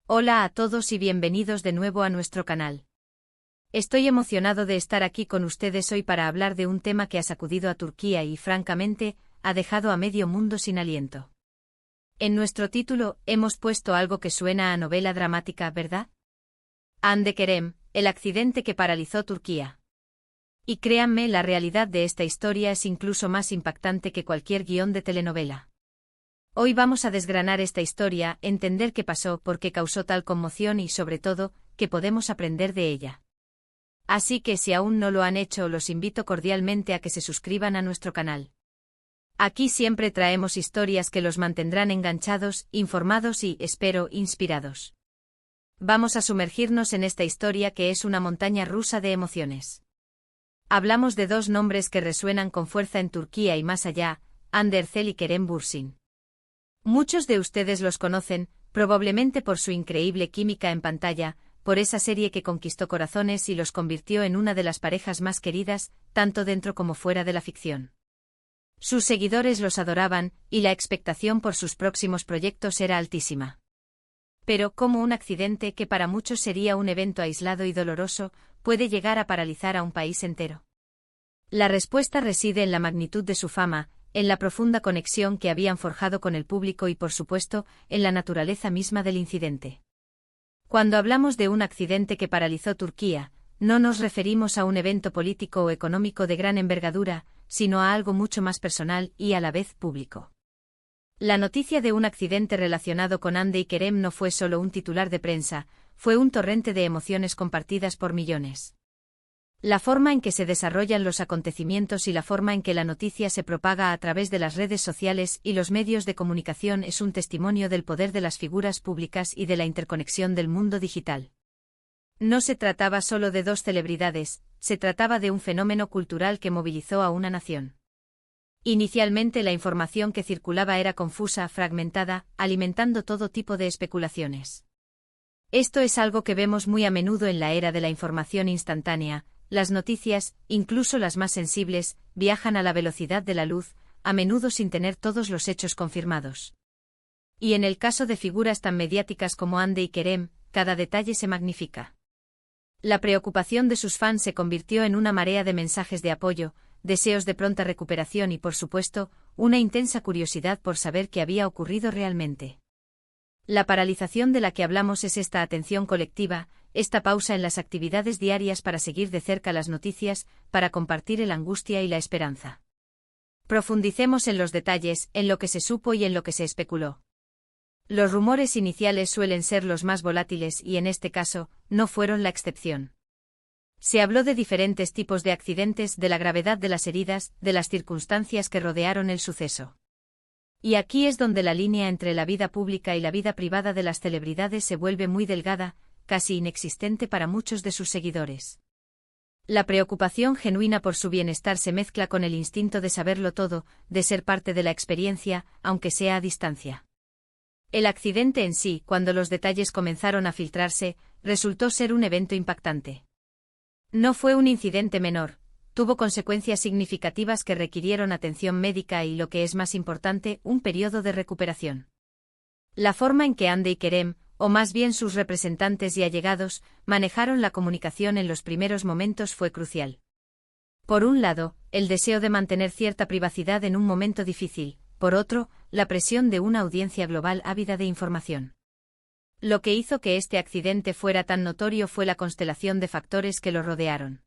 Hola a todos y bienvenidos de nuevo a nuestro canal. Estoy emocionado de estar aquí con ustedes hoy para hablar de un tema que ha sacudido a Turquía y, francamente, ha dejado a medio mundo sin aliento. En nuestro título, hemos puesto algo que suena a novela dramática, ¿verdad? Hande Kerem, el accidente que paralizó Turquía. Y créanme, la realidad de esta historia es incluso más impactante que cualquier guión de telenovela. Hoy vamos a desgranar esta historia, entender qué pasó, por qué causó tal conmoción y, sobre todo, qué podemos aprender de ella. Así que si aún no lo han hecho, los invito cordialmente a que se suscriban a nuestro canal. Aquí siempre traemos historias que los mantendrán enganchados, informados y, espero, inspirados. Vamos a sumergirnos en esta historia que es una montaña rusa de emociones. Hablamos de dos nombres que resuenan con fuerza en Turquía y más allá, Hande Erçel y Kerem Bürsin. Muchos de ustedes los conocen, probablemente por su increíble química en pantalla, por esa serie que conquistó corazones y los convirtió en una de las parejas más queridas, tanto dentro como fuera de la ficción. Sus seguidores los adoraban, y la expectación por sus próximos proyectos era altísima. Pero, ¿cómo un accidente que para muchos sería un evento aislado y doloroso, puede llegar a paralizar a un país entero? La respuesta reside en la magnitud de su fama, en la profunda conexión que habían forjado con el público y, por supuesto, en la naturaleza misma del incidente. Cuando hablamos de un accidente que paralizó Turquía, no nos referimos a un evento político o económico de gran envergadura, sino a algo mucho más personal y a la vez público. La noticia de un accidente relacionado con Hande y Kerem no fue solo un titular de prensa, fue un torrente de emociones compartidas por millones. La forma en que se desarrollan los acontecimientos y la forma en que la noticia se propaga a través de las redes sociales y los medios de comunicación es un testimonio del poder de las figuras públicas y de la interconexión del mundo digital. No se trataba solo de dos celebridades, se trataba de un fenómeno cultural que movilizó a una nación. Inicialmente la información que circulaba era confusa, fragmentada, alimentando todo tipo de especulaciones. Esto es algo que vemos muy a menudo en la era de la información instantánea. Las noticias, incluso las más sensibles, viajan a la velocidad de la luz, a menudo sin tener todos los hechos confirmados. Y en el caso de figuras tan mediáticas como Hande y Kerem, cada detalle se magnifica. La preocupación de sus fans se convirtió en una marea de mensajes de apoyo, deseos de pronta recuperación y, por supuesto, una intensa curiosidad por saber qué había ocurrido realmente. La paralización de la que hablamos es esta atención colectiva, esta pausa en las actividades diarias para seguir de cerca las noticias, para compartir la angustia y la esperanza. Profundicemos en los detalles, en lo que se supo y en lo que se especuló. Los rumores iniciales suelen ser los más volátiles y en este caso, no fueron la excepción. Se habló de diferentes tipos de accidentes, de la gravedad de las heridas, de las circunstancias que rodearon el suceso. Y aquí es donde la línea entre la vida pública y la vida privada de las celebridades se vuelve muy delgada, casi inexistente para muchos de sus seguidores. La preocupación genuina por su bienestar se mezcla con el instinto de saberlo todo, de ser parte de la experiencia, aunque sea a distancia. El accidente en sí, cuando los detalles comenzaron a filtrarse, resultó ser un evento impactante. No fue un incidente menor, tuvo consecuencias significativas que requirieron atención médica y, lo que es más importante, un periodo de recuperación. La forma en que Hande y Kerem, o más bien sus representantes y allegados, manejaron la comunicación en los primeros momentos fue crucial. Por un lado, el deseo de mantener cierta privacidad en un momento difícil, por otro, la presión de una audiencia global ávida de información. Lo que hizo que este accidente fuera tan notorio fue la constelación de factores que lo rodearon.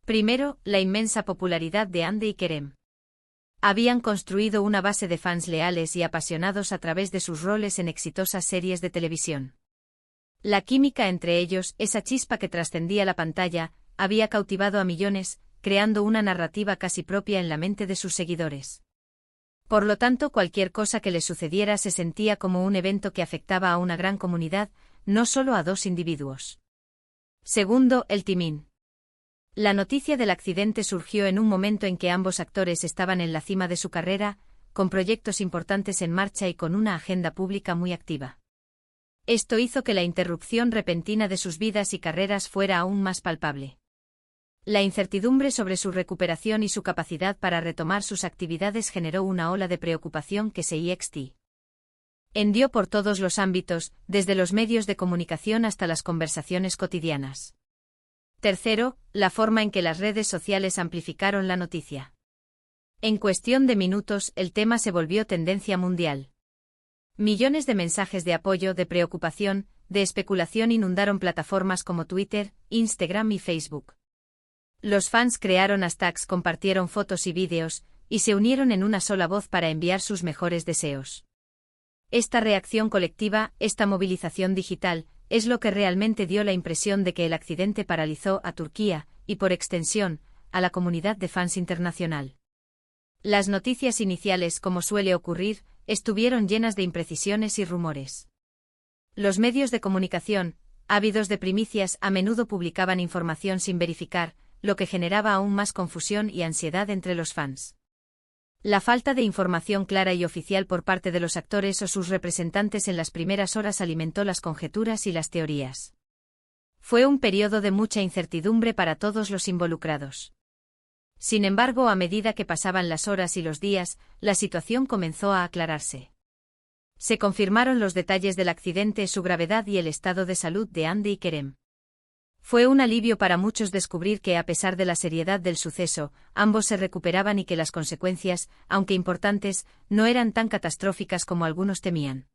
Primero, la inmensa popularidad de Hande y Kerem. Habían construido una base de fans leales y apasionados a través de sus roles en exitosas series de televisión. La química entre ellos, esa chispa que trascendía la pantalla, había cautivado a millones, creando una narrativa casi propia en la mente de sus seguidores. Por lo tanto, cualquier cosa que les sucediera se sentía como un evento que afectaba a una gran comunidad, no solo a dos individuos. Segundo, el timing. La noticia del accidente surgió en un momento en que ambos actores estaban en la cima de su carrera, con proyectos importantes en marcha y con una agenda pública muy activa. Esto hizo que la interrupción repentina de sus vidas y carreras fuera aún más palpable. La incertidumbre sobre su recuperación y su capacidad para retomar sus actividades generó una ola de preocupación que se extendió. Hendió por todos los ámbitos, desde los medios de comunicación hasta las conversaciones cotidianas. Tercero, la forma en que las redes sociales amplificaron la noticia. En cuestión de minutos, el tema se volvió tendencia mundial. Millones de mensajes de apoyo, de preocupación, de especulación inundaron plataformas como Twitter, Instagram y Facebook. Los fans crearon hashtags, compartieron fotos y vídeos, y se unieron en una sola voz para enviar sus mejores deseos. Esta reacción colectiva, esta movilización digital, es lo que realmente dio la impresión de que el accidente paralizó a Turquía, y por extensión, a la comunidad de fans internacional. Las noticias iniciales, como suele ocurrir, estuvieron llenas de imprecisiones y rumores. Los medios de comunicación, ávidos de primicias, a menudo publicaban información sin verificar, lo que generaba aún más confusión y ansiedad entre los fans. La falta de información clara y oficial por parte de los actores o sus representantes en las primeras horas alimentó las conjeturas y las teorías. Fue un periodo de mucha incertidumbre para todos los involucrados. Sin embargo, a medida que pasaban las horas y los días, la situación comenzó a aclararse. Se confirmaron los detalles del accidente, su gravedad y el estado de salud de Hande y Kerem. Fue un alivio para muchos descubrir que, a pesar de la seriedad del suceso, ambos se recuperaban y que las consecuencias, aunque importantes, no eran tan catastróficas como algunos temían.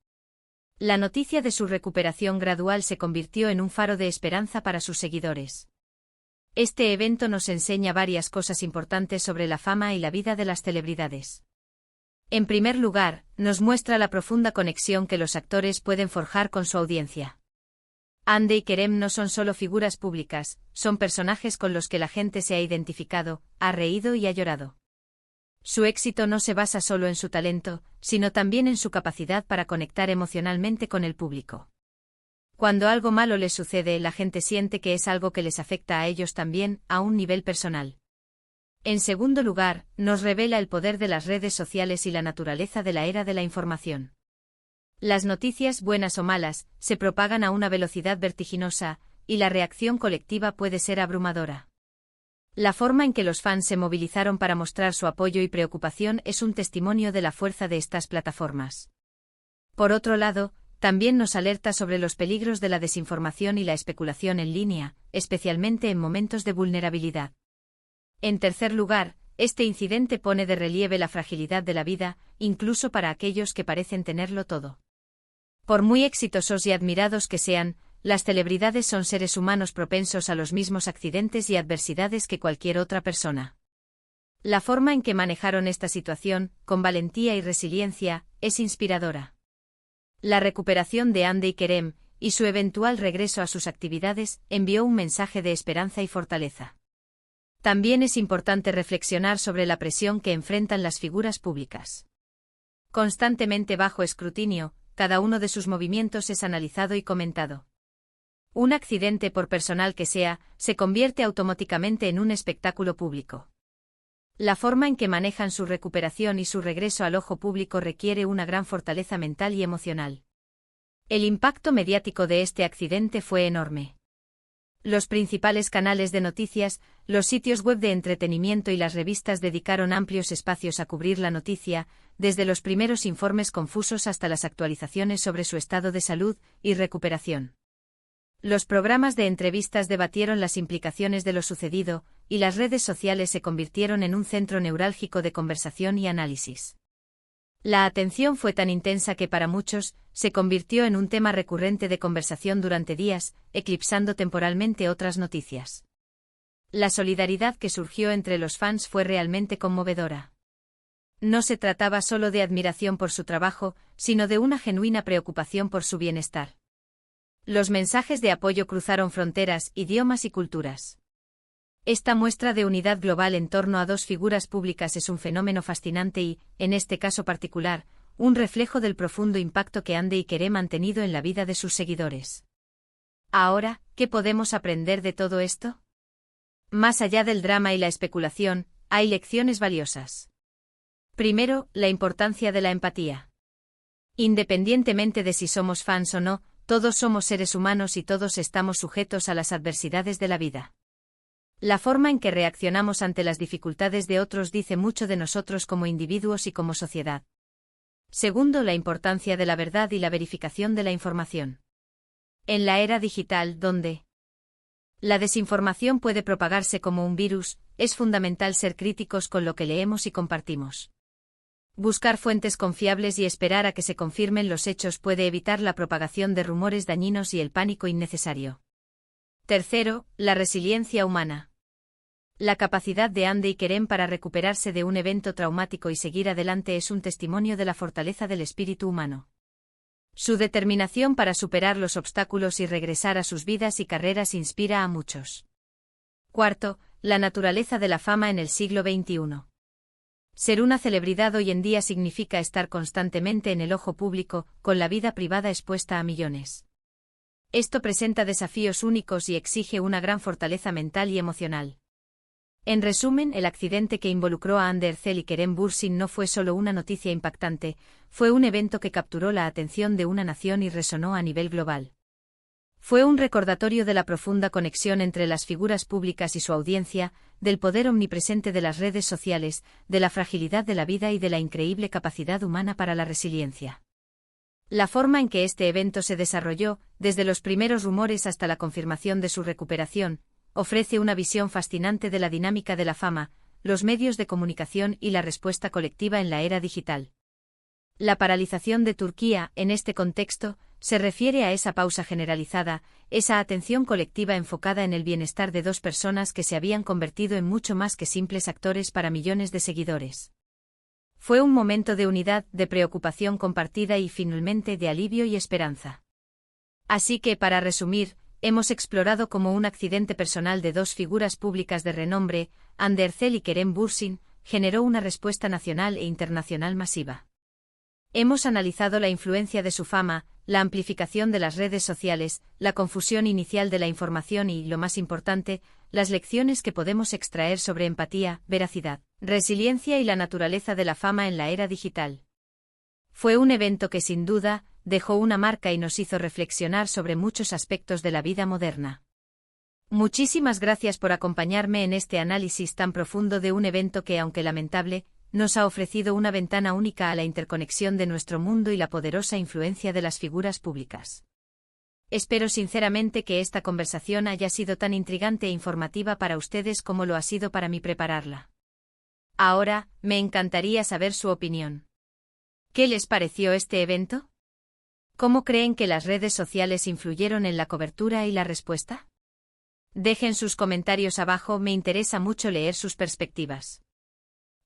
La noticia de su recuperación gradual se convirtió en un faro de esperanza para sus seguidores. Este evento nos enseña varias cosas importantes sobre la fama y la vida de las celebridades. En primer lugar, nos muestra la profunda conexión que los actores pueden forjar con su audiencia. Hande y Kerem no son solo figuras públicas, son personajes con los que la gente se ha identificado, ha reído y ha llorado. Su éxito no se basa solo en su talento, sino también en su capacidad para conectar emocionalmente con el público. Cuando algo malo les sucede, la gente siente que es algo que les afecta a ellos también, a un nivel personal. En segundo lugar, nos revela el poder de las redes sociales y la naturaleza de la era de la información. Las noticias, buenas o malas, se propagan a una velocidad vertiginosa, y la reacción colectiva puede ser abrumadora. La forma en que los fans se movilizaron para mostrar su apoyo y preocupación es un testimonio de la fuerza de estas plataformas. Por otro lado, también nos alerta sobre los peligros de la desinformación y la especulación en línea, especialmente en momentos de vulnerabilidad. En tercer lugar, este incidente pone de relieve la fragilidad de la vida, incluso para aquellos que parecen tenerlo todo. Por muy exitosos y admirados que sean, las celebridades son seres humanos propensos a los mismos accidentes y adversidades que cualquier otra persona. La forma en que manejaron esta situación, con valentía y resiliencia, es inspiradora. La recuperación de Hande y Kerem, y su eventual regreso a sus actividades, envió un mensaje de esperanza y fortaleza. También es importante reflexionar sobre la presión que enfrentan las figuras públicas. Constantemente bajo escrutinio, cada uno de sus movimientos es analizado y comentado. Un accidente, por personal que sea, se convierte automáticamente en un espectáculo público. La forma en que manejan su recuperación y su regreso al ojo público requiere una gran fortaleza mental y emocional. El impacto mediático de este accidente fue enorme. Los principales canales de noticias, los sitios web de entretenimiento y las revistas dedicaron amplios espacios a cubrir la noticia, desde los primeros informes confusos hasta las actualizaciones sobre su estado de salud y recuperación. Los programas de entrevistas debatieron las implicaciones de lo sucedido, y las redes sociales se convirtieron en un centro neurálgico de conversación y análisis. La atención fue tan intensa que para muchos, se convirtió en un tema recurrente de conversación durante días, eclipsando temporalmente otras noticias. La solidaridad que surgió entre los fans fue realmente conmovedora. No se trataba solo de admiración por su trabajo, sino de una genuina preocupación por su bienestar. Los mensajes de apoyo cruzaron fronteras, idiomas y culturas. Esta muestra de unidad global en torno a dos figuras públicas es un fenómeno fascinante y, en este caso particular, un reflejo del profundo impacto que Hande y Kerem han tenido en la vida de sus seguidores. Ahora, ¿qué podemos aprender de todo esto? Más allá del drama y la especulación, hay lecciones valiosas. Primero, la importancia de la empatía. Independientemente de si somos fans o no, todos somos seres humanos y todos estamos sujetos a las adversidades de la vida. La forma en que reaccionamos ante las dificultades de otros dice mucho de nosotros como individuos y como sociedad. Segundo, la importancia de la verdad y la verificación de la información. En la era digital, donde la desinformación puede propagarse como un virus, es fundamental ser críticos con lo que leemos y compartimos. Buscar fuentes confiables y esperar a que se confirmen los hechos puede evitar la propagación de rumores dañinos y el pánico innecesario. Tercero, la resiliencia humana. La capacidad de Hande y Kerem para recuperarse de un evento traumático y seguir adelante es un testimonio de la fortaleza del espíritu humano. Su determinación para superar los obstáculos y regresar a sus vidas y carreras inspira a muchos. Cuarto, la naturaleza de la fama en el siglo XXI. Ser una celebridad hoy en día significa estar constantemente en el ojo público, con la vida privada expuesta a millones. Esto presenta desafíos únicos y exige una gran fortaleza mental y emocional. En resumen, el accidente que involucró a Hande Erçel y Kerem Bürsin no fue solo una noticia impactante, fue un evento que capturó la atención de una nación y resonó a nivel global. Fue un recordatorio de la profunda conexión entre las figuras públicas y su audiencia, del poder omnipresente de las redes sociales, de la fragilidad de la vida y de la increíble capacidad humana para la resiliencia. La forma en que este evento se desarrolló, desde los primeros rumores hasta la confirmación de su recuperación, ofrece una visión fascinante de la dinámica de la fama, los medios de comunicación y la respuesta colectiva en la era digital. La paralización de Turquía, en este contexto, se refiere a esa pausa generalizada, esa atención colectiva enfocada en el bienestar de dos personas que se habían convertido en mucho más que simples actores para millones de seguidores. Fue un momento de unidad, de preocupación compartida y finalmente de alivio y esperanza. Así que, para resumir, hemos explorado cómo un accidente personal de dos figuras públicas de renombre, Hande Erçel y Kerem Bürsin, generó una respuesta nacional e internacional masiva. Hemos analizado la influencia de su fama, la amplificación de las redes sociales, la confusión inicial de la información y, lo más importante, las lecciones que podemos extraer sobre empatía, veracidad, resiliencia y la naturaleza de la fama en la era digital. Fue un evento que sin duda dejó una marca y nos hizo reflexionar sobre muchos aspectos de la vida moderna. Muchísimas gracias por acompañarme en este análisis tan profundo de un evento que, aunque lamentable, nos ha ofrecido una ventana única a la interconexión de nuestro mundo y la poderosa influencia de las figuras públicas. Espero sinceramente que esta conversación haya sido tan intrigante e informativa para ustedes como lo ha sido para mí prepararla. Ahora, me encantaría saber su opinión. ¿Qué les pareció este evento? ¿Cómo creen que las redes sociales influyeron en la cobertura y la respuesta? Dejen sus comentarios abajo, me interesa mucho leer sus perspectivas.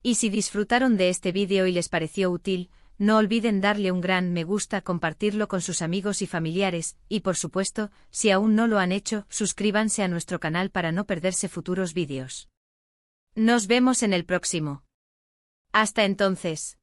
Y si disfrutaron de este vídeo y les pareció útil, no olviden darle un gran me gusta, compartirlo con sus amigos y familiares, y por supuesto, si aún no lo han hecho, suscríbanse a nuestro canal para no perderse futuros vídeos. Nos vemos en el próximo. Hasta entonces.